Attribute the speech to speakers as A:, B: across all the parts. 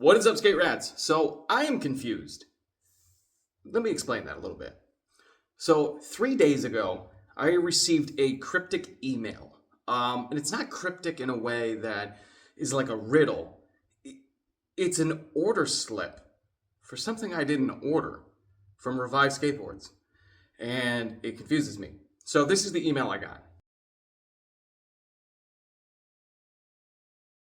A: What is up, skate rats? So I am confused. Let me explain that a little bit. So 3 days ago, I received a cryptic email. And it's not cryptic in a way that is like a riddle. It's an order slip for something I didn't order from Revive Skateboards. And it confuses me. So this is the email I got.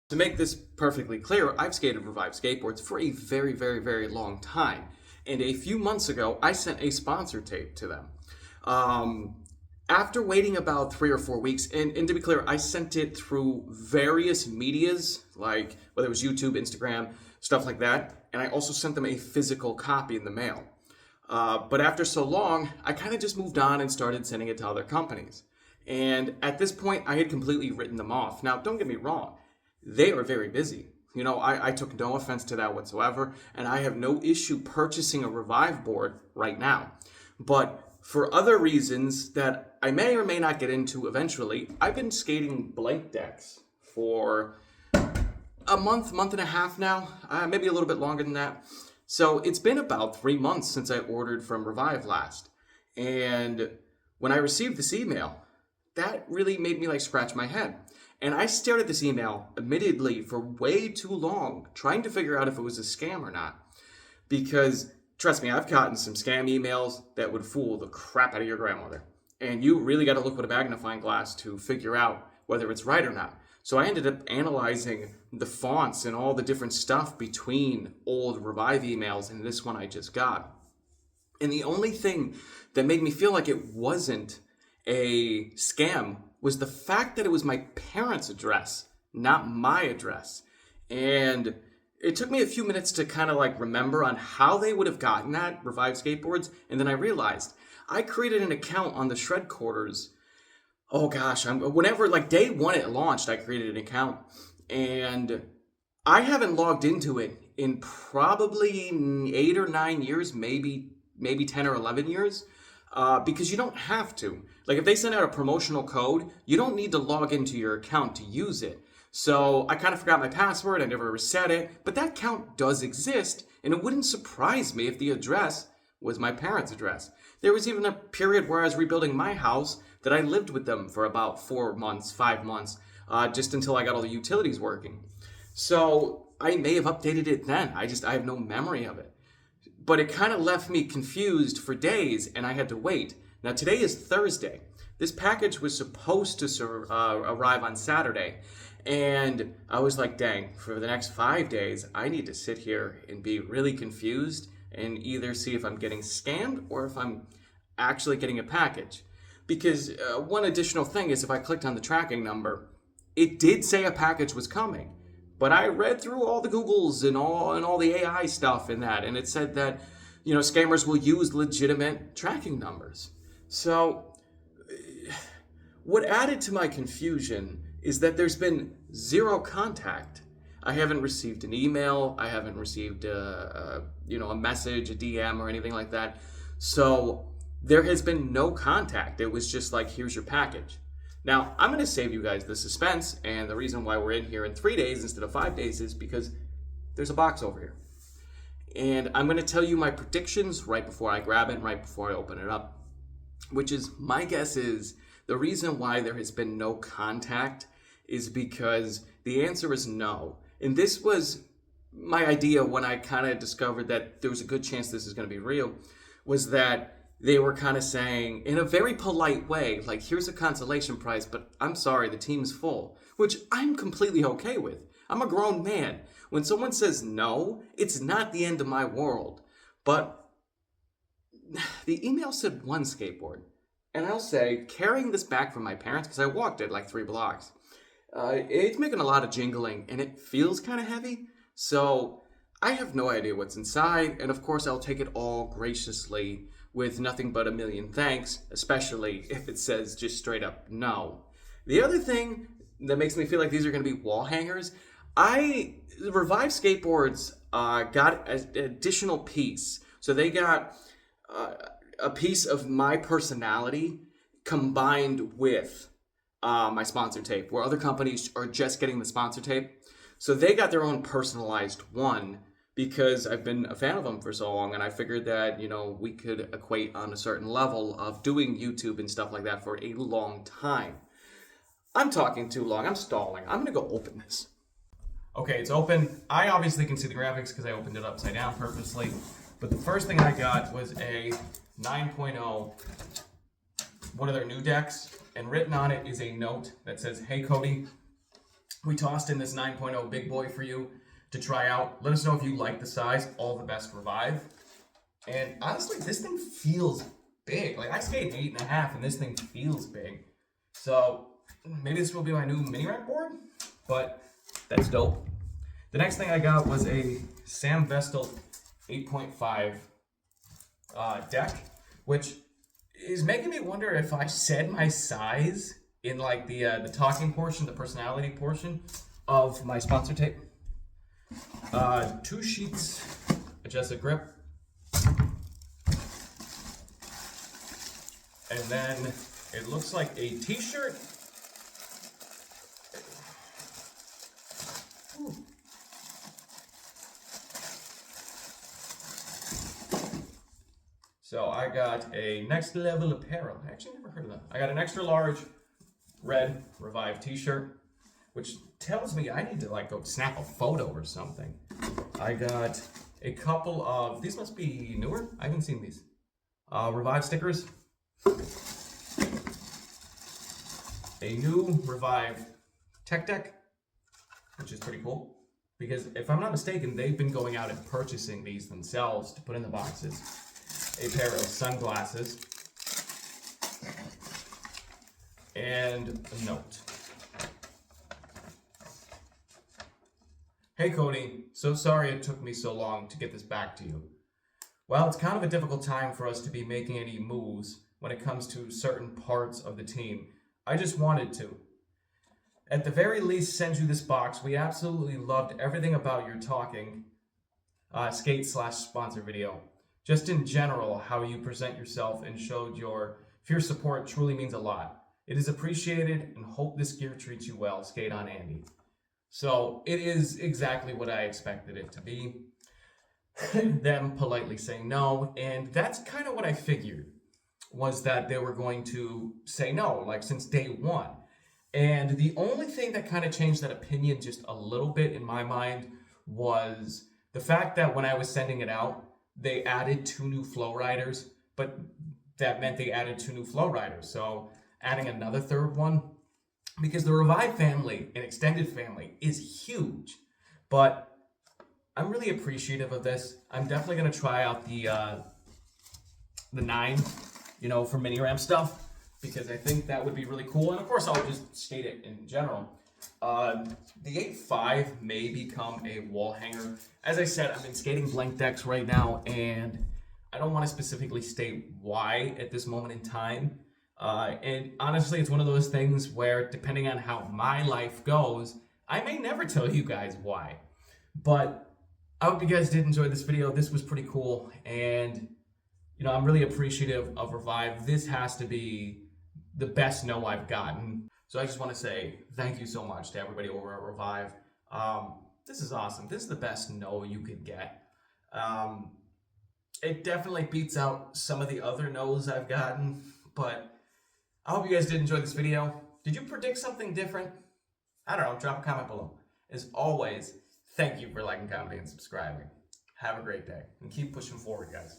A: To make this perfectly clear, I've skated Revive Skateboards for a very, very, very long time. And a few months ago, I sent a sponsor tape to them. After waiting about 3 or 4 weeks, and to be clear, I sent it through various medias, like whether it was YouTube, Instagram, stuff like that. And I also sent them a physical copy in the mail. But after so long, I kind of just moved on and started sending it to other companies. And at this point, I had completely written them off. Now, don't get me wrong. They are very busy. You know, I took no offense to that whatsoever, and I have no issue purchasing a Revive board right now. But for other reasons that I may or may not get into eventually, I've been skating blank decks for a month and a half now, maybe a little bit longer than that. So it's been about 3 months since I ordered from Revive last. And when I received this email, that really made me scratch my head. And I stared at this email, admittedly, for way too long, trying to figure out if it was a scam or not. Because, trust me, I've gotten some scam emails that would fool the crap out of your grandmother. And you really got to look with a magnifying glass to figure out whether it's right or not. So I ended up analyzing the fonts and all the different stuff between old Revive emails and this one I just got. And the only thing that made me feel like it wasn't a scam was the fact that it was my parents' address, not my address. And it took me a few minutes to kind of remember on how they would have gotten that, Revive Skateboards, and then I realized I created an account on the Shred Quarters. Oh gosh, whenever, day one it launched, I created an account, and I haven't logged into it in probably 8 or 9 years, maybe 10 or 11 years. Because you don't have to. If they send out a promotional code, you don't need to log into your account to use it. So I kind of forgot my password, I never reset it, but that account does exist, and it wouldn't surprise me if the address was my parents' address. There was even a period where I was rebuilding my house that I lived with them for about 4 months, 5 months, just until I got all the utilities working. So I may have updated it then. I have no memory of it. But it kind of left me confused for days, and I had to wait. Now, today is Thursday. This package was supposed to arrive on Saturday, and I was like, dang, for the next 5 days, I need to sit here and be really confused and either see if I'm getting scammed or if I'm actually getting a package. Because one additional thing is if I clicked on the tracking number, it did say a package was coming. But I read through all the Googles and all the AI stuff in that, and it said that, scammers will use legitimate tracking numbers. So what added to my confusion is that there's been zero contact. I haven't received an email. I haven't received a message, a DM, or anything like that. So there has been no contact. It was just here's your package. Now, I'm going to save you guys the suspense, and the reason why we're in here in 3 days instead of 5 days is because there's a box over here. And I'm going to tell you my predictions right before I grab it, right before I open it up, which is, my guess is, the reason why there has been no contact is because the answer is no. And this was my idea when I kind of discovered that there was a good chance this is going to be real, was that they were kind of saying, in a very polite way, here's a consolation prize, but I'm sorry, the team's full, which I'm completely okay with. I'm a grown man. When someone says no, it's not the end of my world. But the email said 1 skateboard. And I'll say, carrying this back from my parents, because I walked it 3 blocks, it's making a lot of jingling, and it feels kind of heavy. So I have no idea what's inside, and of course I'll take it all graciously with nothing but a million thanks, especially if it says just straight up no. The other thing that makes me feel like these are going to be wall hangers, Revive Skateboards got an additional piece. So they got a piece of my personality combined with my sponsor tape, where other companies are just getting the sponsor tape. So they got their own personalized one because I've been a fan of them for so long, and I figured that, you know, we could equate on a certain level of doing YouTube and stuff like that for a long time. I'm talking too long. I'm stalling. I'm going to go open this. Okay, it's open. I obviously can see the graphics because I opened it upside down purposely. But the first thing I got was a 9.0, one of their new decks. And written on it is a note that says, "Hey Cody, we tossed in this 9.0 big boy for you to try out. Let us know if you like the size. All the best, Revive." And honestly, this thing feels big. Like, I skate 8.5 and this thing feels big. So maybe this will be my new mini ramp board, but that's dope. The next thing I got was a Sam Vestal 8.5 deck, which is making me wonder if I said my size in like the talking portion, the personality portion of my sponsor tape. 2 sheets, adjusted grip, and then it looks like a t-shirt. So I got a Next Level Apparel. I actually never heard of that. I got an extra large red Revive t-shirt, which tells me I need to like go snap a photo or something. I got a couple of, these must be newer. I haven't seen these. Revive stickers. A new Revive tech deck, which is pretty cool. Because if I'm not mistaken, they've been going out and purchasing these themselves to put in the boxes. A pair of sunglasses, and a note. "Hey Cody, so sorry it took me so long to get this back to you. Well, it's kind of a difficult time for us to be making any moves when it comes to certain parts of the team. I just wanted to, at the very least, send you this box. We absolutely loved everything about your talking skate/sponsor video. Just in general, how you present yourself and showed your fierce support truly means a lot. It is appreciated and hope this gear treats you well. Skate on, Andy." So it is exactly what I expected it to be. Them politely saying no, and that's kind of what I figured, was that they were going to say no, like since day one. And the only thing that kind of changed that opinion just a little bit in my mind was the fact that when I was sending it out, they added 2 new flow riders, but that meant they added 2 new flow riders. So adding another 3rd one, because the Revive family and extended family is huge. But I'm really appreciative of this. I'm definitely going to try out the 9, you know, for mini ramp stuff, because I think that would be really cool. And of course, I'll just skate it in general. The 8.5 may become a wall hanger. As I said, I've been skating blank decks right now, and I don't want to specifically state why at this moment in time. And honestly, it's one of those things where, depending on how my life goes, I may never tell you guys why. But I hope you guys did enjoy this video. This was pretty cool, and you know, I'm really appreciative of Revive. This has to be the best no I've gotten. So I just want to say thank you so much to everybody over at Revive. This is awesome. This is the best no you could get. It definitely beats out some of the other no's I've gotten, but I hope you guys did enjoy this video. Did you predict something different? I don't know, drop a comment below. As always, thank you for liking, commenting, and subscribing. Have a great day, and keep pushing forward, guys.